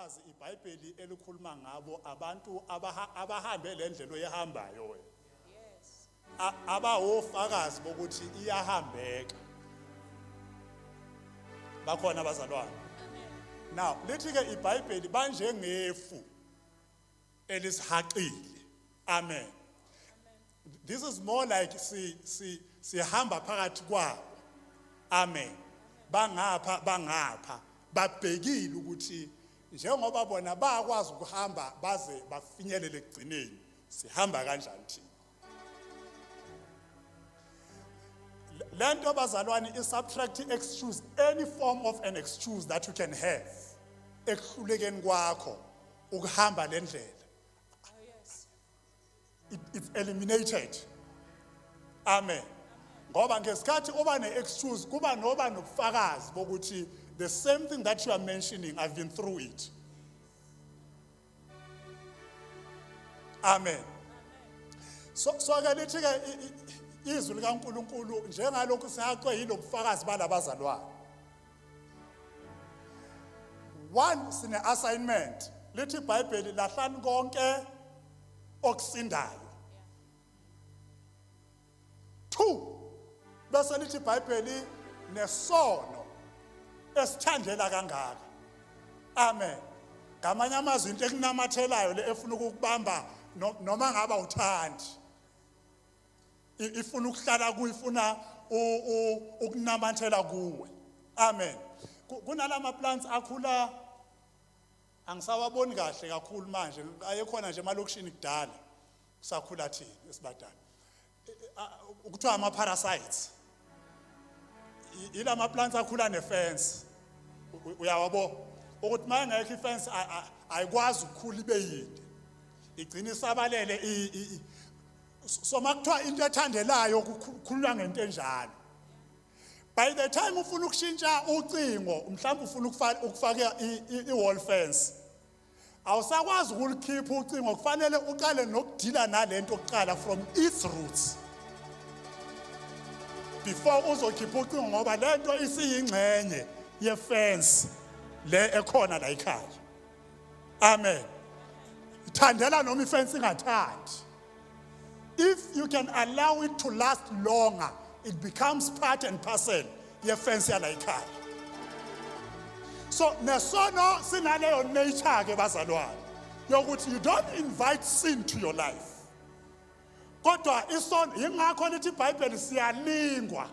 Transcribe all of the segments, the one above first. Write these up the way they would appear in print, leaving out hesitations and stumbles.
ofakazi iBhayibheli elikhuluma ngabo abantu abahambe lendlela oyihambayo wena. Yes. Abawofakazi bokuthi iyahambeka. Bakhona abazalwane. Now, lithi ke iBhayibheli banje ngefu elisihaqile. Amen. This is more like sihamba phakathi kwabo. Amen. Bangapha babhekile ukuthi njengoba bona bayakwazi ukuhamba baze bafinyelele ekugcineni, sihamba kanjani thina? Lento bazalwane is subtract excuse, any form of an excuse that you can have ekuhlulekeni kwakho ukuhamba lendlela. Oh, yes. It's eliminated. Amen. Ngoba ngesikhathi uba ne-excuse kuba noba nobufakazi bokuthi the same thing that you are mentioning, I've been through it. Amen. So ke lithi ke izwi likaNkulunkulu njengalokhu sihaqwe yilo bufakazi balabazalwane. One, sine assignment. Lithi iBhayibheli lahlani konke okusindayo. Two, bese lithi iBhayibheli nesono esithandela kangaka. Amen. Ngamanye amazwi into ekunamathelayo le efuna ukukubamba noma ngaba uthandi. Ifuna ukuhlala kuyifuna ukunamathela kuwe. Amen. Kunalama plants akhula angisawaboni kahle kakhulu manje, ayekhona nje emalokishini kudala kusakhula thina esibadala. Ukuthiwa ama parasites. Ilama plants akhula nefence. Uyawabo ukuthi mangekho ifence ayikwazi ukukhula ibe yinde. Igcina isabalele so makuthiwa into ethandelayo ukukhulula ngento enjalo. By the time ufuna ukushintsha ucingo, mhlawumbe ufuna ukufaka i-wall fence, awusakwazi ukulikhipha ucingo, kufanele uqale nokudila nalento okuqala from its roots before uzokhipha ucingo, ngoba lento isiyingxenye ye-fence le ekhona la ekhaya. Amen. Ithandela noma ifence ingathandi. If you can allow it to last longer, it becomes part and parcel ye-fence yala ekhaya. So nesono sinaleyo nature ke bazalwane yokuthi you don't invite sin to your life. Kodwa isono ingakho lithi iBhayibheli siyalingwa.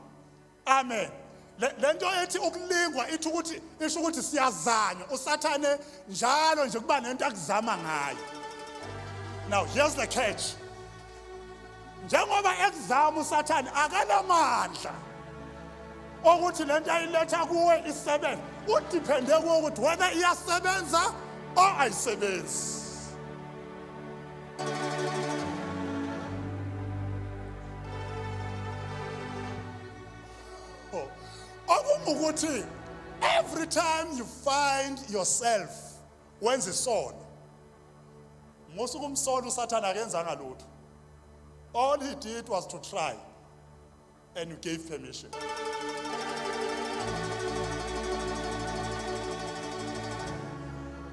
Amen. Lento ethi ukulingwa ithi ukuthi isho ukuthi siyazanywa, usathane njalo nje kuba nento akuzama ngayo. Now here's the catch. Njengoba ekuzama usathane akanamandla ukuthi lento ayiletha kuwe isebenze, udepende kuwe ukuthi whether iyasebenza or ayisebenzi. Ukuthi every time you find yourself wenza isono, musuku umsono usathane akenzanga lutho. All he did was to try, and you gave permission.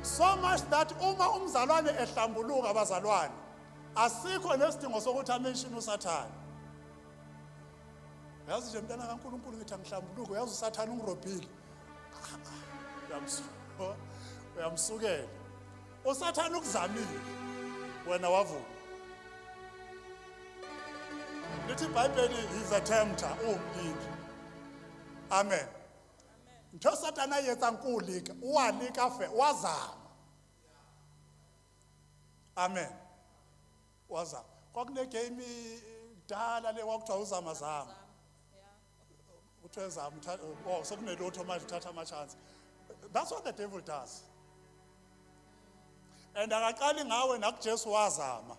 So much that uma umzalwane ehlambuluka abazalwane, asikho nesidingo sokuthi amention usathane. Yazi nje mntana kaNkulunkulu ngithi angihlambuluke, uyazi usathane ungirobhile. Uyamsukela. Usathane ukuzamile wena wavuma. Lithi iBhayibheli is a tempter, umpingi. Amen. Nto Satana yetsa nkulika, uwalika fe, wazama. Amen. Wazama. Kwakune game dala le wakuthiwa uzamazama. Uthwezama, sekunelotho manje uthatha ama chance. That's what the devil does. And akaqali ngawe nakuJesu wazama.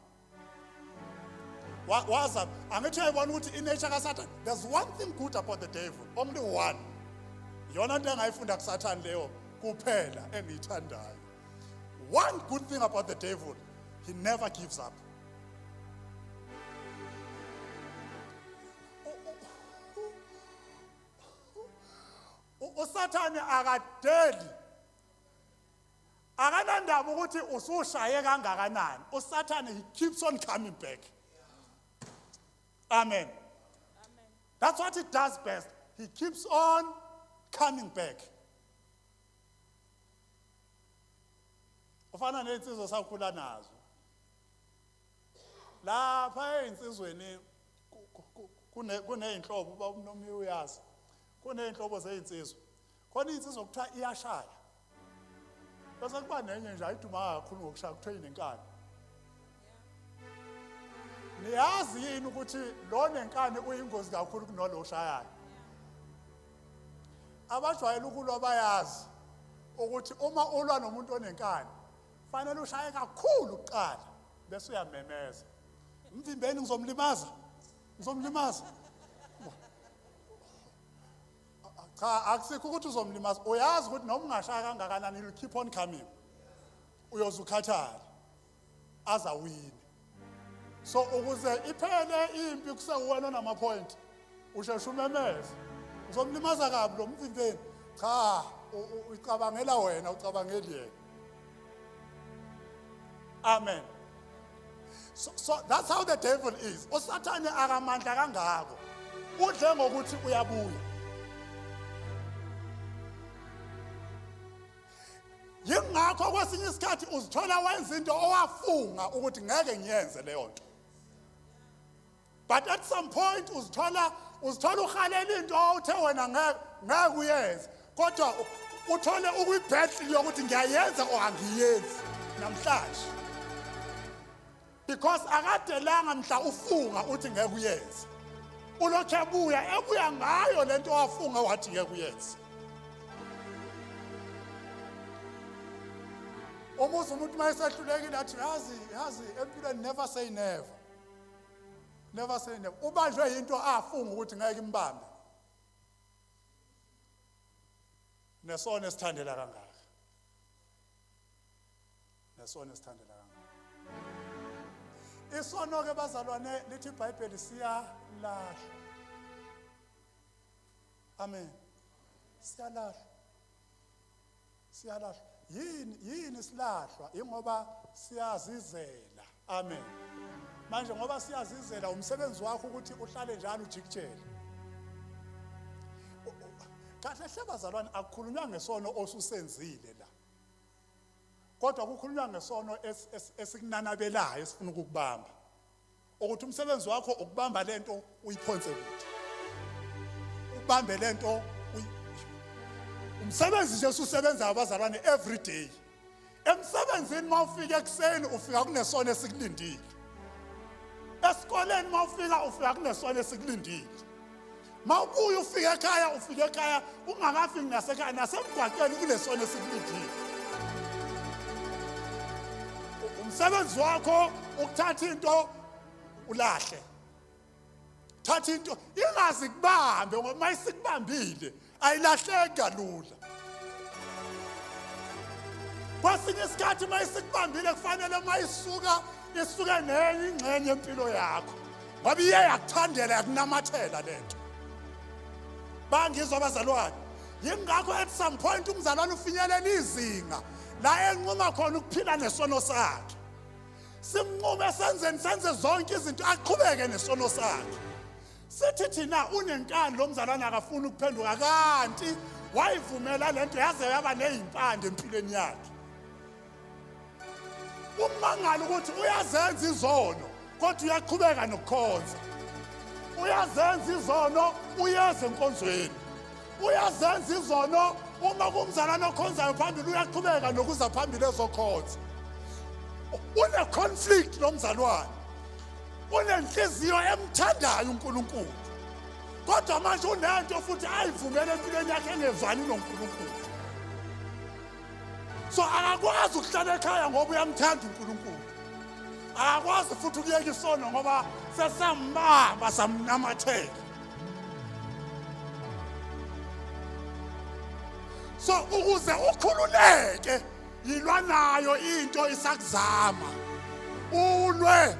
Wazama. Angithi uyayibona ukuthi inature kaSathane, there's one thing good about the devil, only one. Yona into engayifunda kuSathane leyo kuphela engiyithandayo. One good thing about the devil, he never gives up. uSathane akadeli akanandaba ukuthi usushaye kangakanani. Usathane, he keeps on coming back. Amen. Amen. That's what he does best. He keeps on coming back. Ufana nensizwe sakhula nazo. Lapha einsizweni kuneyinhlobo uba unomnye uyazi. Kuneyinhlobo zezinsizwe. Khona insizwe okuthiwa iyashaya. Bese kuba nenye nje ayiduma kakhulu ngokushaya kuthiwa inenkani. Niyazi yini ukuthi lo nenkani uyingozi kakhulu kunolo oshayayo? Abajwayele ukulwa bayazi ukuthi uma ulwa nomuntu onenkani fanele ushaye kakhulu kuqala bese uyamemeza. Mvimbeni ngizomlimaza. Cha, akusikho ukuthi uzomlimaza. Uyazi ukuthi noma ungashaya kangakanani you keep on coming. Uyozukhathala azawini. So ukuze iphele impi kusekuwena namapoint usheshe umemeze. Ngizomlimaza kabi lo mvimbeni. Cha, ucabangela wena, ucabangeli yena. Amen. So that's how the devil is. Usathane akamandla kangako. Udle ngokuthi uyabuya. Yingakho kwesinye isikhathi uzithola wenza into owafunga ukuthi ngeke ngiyenze leyo nto. But at some point uzithola uhalela into othe wena ngeke uyenze. Kodwa uthole ukuyibhethe yokuthi ngiyayenza or angiyenzi namhlanje. Because akadelanga mhla ufunga uthi ngeke uyenze. Ulokhe ebuya ngayo lento owafunga wathi ngeke uyenze. Almost umuntu mayesehlulekile athi yazi empilweni never say never. Never say never. Ubanjwe into afunga ukuthi ngeke imbambe. Nesona esithandela kangaka. Isono ke bazalwane lithi iBhayibheli siyalahla. Amen. Siyalahla. Yini silahlwa? Ingoba siyazizela. Amen. Manje ngoba siyazizela umsebenzi wakho ukuthi uhlale njalo ujikijele. Kahle hle bazalwane akukhulunywa ngesono osusenzile la. Kodwa kukhulunywa ngesono esikunanabelayo esifuna ukukubamba. Ukuthi umsebenzi wakho ukubamba lento uyiphonse kude. Ubambe lento umsebenzi nje ususebenza abazalwane every day. Emsebenzini mawufika ekseni ufika kunesono esikulindile. Esikoleni mawufika ufika kunesono esikulindile. Mawubuya ufika ekhaya ungakafiki nasekhaya nasemgwaqeni kunesono esikulindile. Umsebenzi wakho ukuthatha into ulahle. Thatha into ingazi kubambe ngoba mayisikubambile ayilahleki kalula. Kwesinye isikhathi mayisikubambile kufanele mayisuka isuke nenye ingxenye empilo yakho. Ngoba iye yakuthandela yakunamathela lento. Bangizwa abazalwane. Yingakho at some point umzalwane ufinyelela izinga la enquma khona ukuphila nesono sakhe. Simnqume senze zonke izinto aqhubeke nesono sakhe. Sithi thina unenkani lo mzalwane akafuna ukuphenduka kanti wayivumela lento yaze yaba nezimpande empilweni yakhe. Umangala ukuthi uyazenza izono kodwa uyaqhubeka nokukhonza. Uyazenza izono uyeza enkonzweni. Uyazenza izono uma kumzalwane okhonzayo phambili uyaqhubeka nokuza phambili ezokhonza. Une conflict lo mzalwane. Unenhliziyo emthandayo uNkulunkulu. Kodwa manje unento futhi ayivumele empilweni yakhe engezwani noNkulunkulu. So akakwazi ukuhlala ekhaya ngoba uyamthanda uNkulunkulu. Akakwazi futhi ukuyeka isono ngoba sesambamba samnamathela. So ukuze ukhululeke yilwa nayo into isakuzama. Ulwe